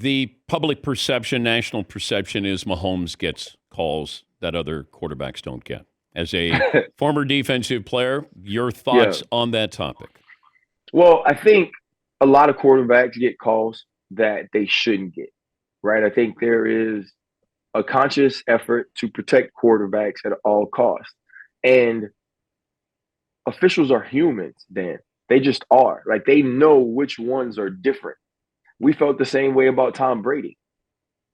the public perception, national perception is Mahomes gets calls that other quarterbacks don't get. As a former defensive player, your Yeah. thoughts on that topic? Well, I think a lot of quarterbacks get calls that they shouldn't get, right? I think there is a conscious effort to protect quarterbacks at all costs. And officials are humans, Dan. They just are. Like they know which ones are different. We felt the same way about Tom Brady,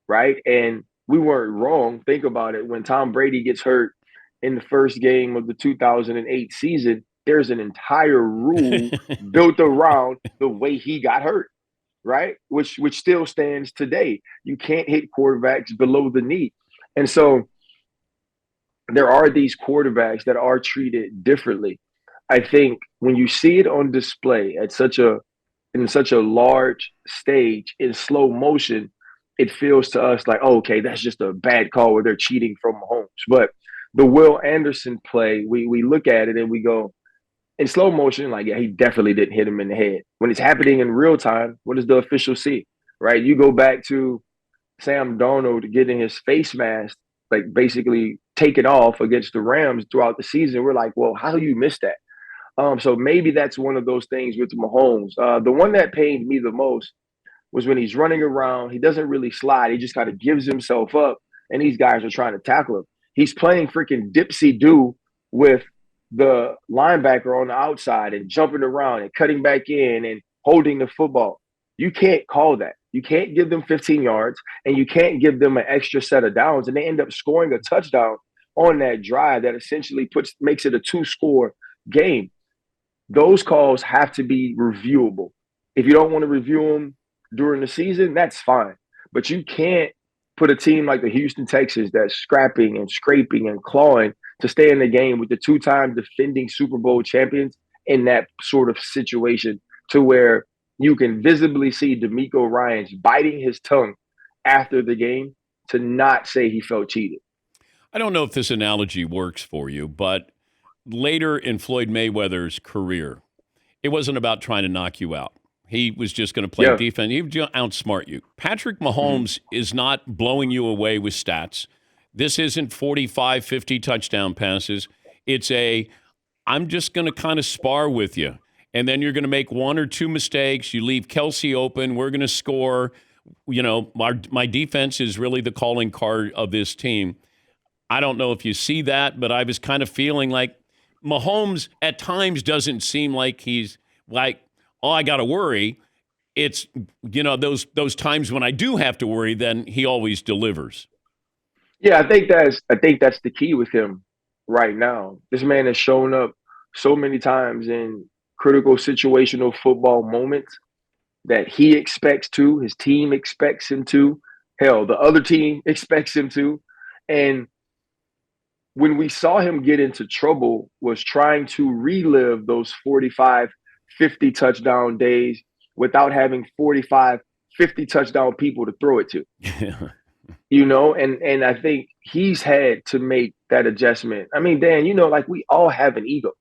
right? And we weren't wrong. Think about it. When Tom Brady gets hurt in the first game of the 2008 season, there's an entire rule built around the way he got hurt, right? Which still stands today. You can't hit quarterbacks below the knee. And so there are these quarterbacks that are treated differently. I think when you see it on display at such a in such a large stage in slow motion, it feels to us like, oh, okay, that's just a bad call where they're cheating from Mahomes. But the Will Anderson play, we look at it and we go, in slow motion, like, yeah, he definitely didn't hit him in the head. When it's happening in real time, what does the official see? Right? You go back to Sam Darnold getting his face mask, like basically taken off against the Rams throughout the season. We're like, well, how do you miss that? So maybe that's one of those things with Mahomes. The one that pained me the most was when he's running around. He doesn't really slide. He just kind of gives himself up, and these guys are trying to tackle him. He's playing freaking dipsy do with the linebacker on the outside and jumping around and cutting back in and holding the football. You can't call that. You can't give them 15 yards, and you can't give them an extra set of downs, and they end up scoring a touchdown on that drive that essentially makes it a two-score game. Those calls have to be reviewable. If you don't want to review them during the season, that's fine. But you can't put a team like the Houston Texans that's scrapping and scraping and clawing to stay in the game with the two-time defending Super Bowl champions in that sort of situation to where you can visibly see D'Amico Ryans biting his tongue after the game to not say he felt cheated. I don't know if this analogy works for you, but later in Floyd Mayweather's career, it wasn't about trying to knock you out. He was just going to play Yeah. defense. He would outsmart you. Patrick Mhm. Mahomes is not blowing you away with stats. This isn't 45, 50 touchdown passes. It's I'm just going to kind of spar with you. And then you're going to make one or two mistakes. You leave Kelsey open. We're going to score. You know, my defense is really the calling card of this team. I don't know if you see that, but I was kind of feeling like Mahomes at times doesn't seem like he's like, oh, I got to worry. It's, those times when I do have to worry, then he always delivers. Yeah, I think that's the key with him right now. This man has shown up so many times in critical situational football moments that he expects to, his team expects him to, hell, the other team expects him to. And when we saw him get into trouble was trying to relive those 45, 50 touchdown days without having 45, 50 touchdown people to throw it to. And I think he's had to make that adjustment. I mean, Dan, like we all have an ego,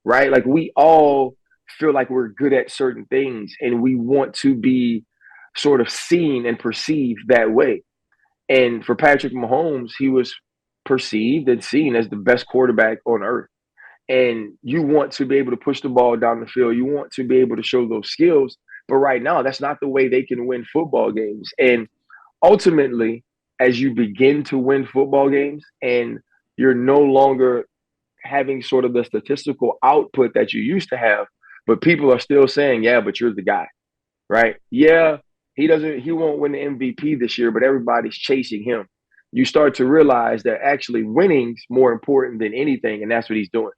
right? Like we all feel like we're good at certain things and we want to be sort of seen and perceived that way. And for Patrick Mahomes, he was perceived and seen as the best quarterback on earth. And you want to be able to push the ball down the field. You want to be able to show those skills. But right now, that's not the way they can win football games. And ultimately, as you begin to win football games and you're no longer having sort of the statistical output that you used to have, but people are still saying, yeah, but you're the guy, right? Yeah, he won't win the MVP this year, but everybody's chasing him. You start to realize that actually winning's more important than anything, and that's what he's doing.